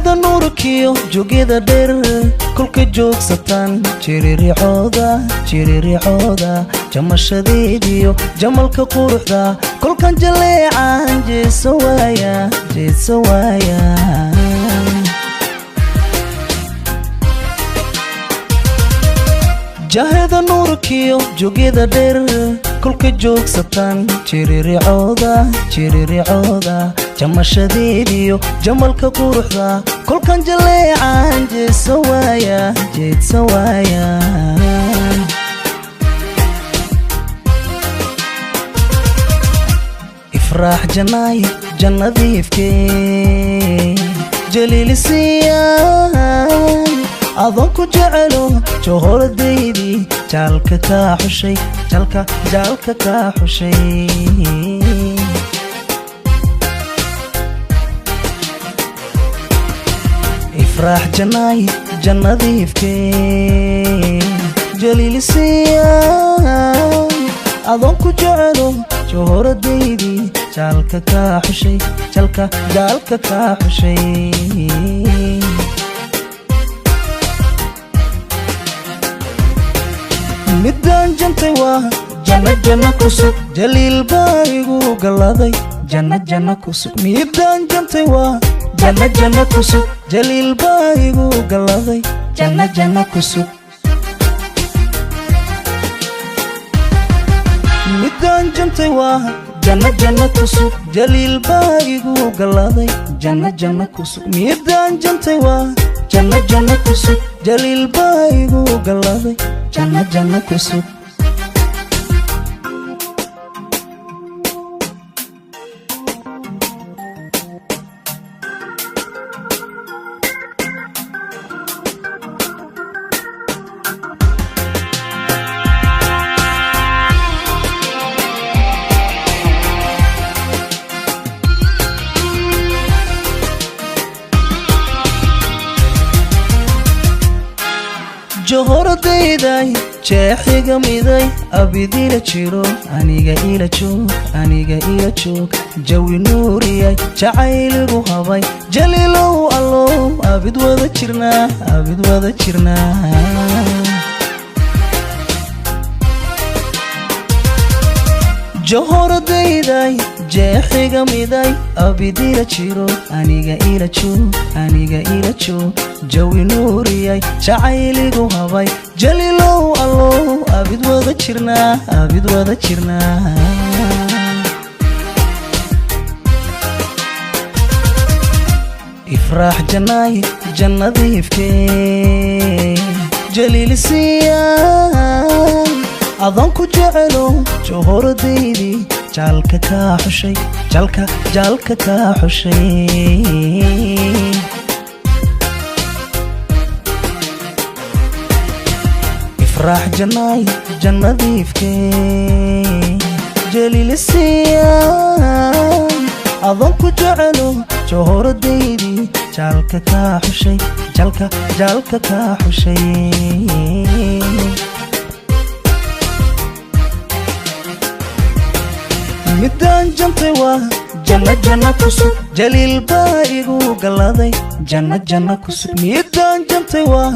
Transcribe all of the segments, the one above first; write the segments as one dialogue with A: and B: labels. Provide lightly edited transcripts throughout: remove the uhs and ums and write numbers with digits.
A: jahada nuurkiyo joogida dheer kolka joogsatan jiriricooda jamashadeediyo jamalka quruxda kolkan jaleecan jeeso waaya jahada nuurkiyo joogida dheer kolka joogsatan jiriricooda jamashadeediyo jamalka quruxda kolkan jaleecan jeeso waaya ifraax janaay jannadiifkee jaliilisiyan adon ku jecelo johoradeydii jaalka kaa xushay ifraax janaay jannadiifkee jaliilisiyan adon ku jecelo johoradeydii jaalka kaa xushay midaan jantay waa janna kusug jaliil baa igu galaday janna kusug midaan jantay waa janna kusug jaliil baa igu galaday janna kusug midaan jantay waa janna kusug jaliil baa igu galaday janna kusug midaan jantay waa janna kusug jaliil baa igu galaday janna kusug johoradayday jeexiga miday abidila jiro aniga ila joog jawi nuuriyay jacayligu habay jaliilow allow abid wada jirnaa johoradayday jeexiga miday abidila jiro aniga ila joog jawi nuuriyay jacayligu habay jaliilow allow abid wada jirnaa ifraax janaay jannadiifkee jaliilisiyan adon ku jecelo johoradeydii jaalka kaa xushay ifraax janaay jannadiifkee jaliilisiyan adon ku jecelo johoradeydii jaalka kaa xushay midaan jantay waa janna kusug jaliil baa igu galaday janna kusug midaan jantay waa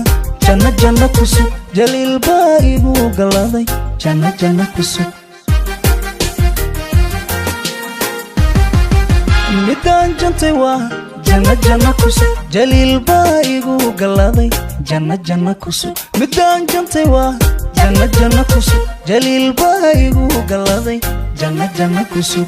A: janna kusug jaliil baa igu galaday janna kusug midaan jantay waa janna kusug jaliil baa igu galaday janna kusug midaan jantay waa janna kusug jaliil baa igu galaday janna kusug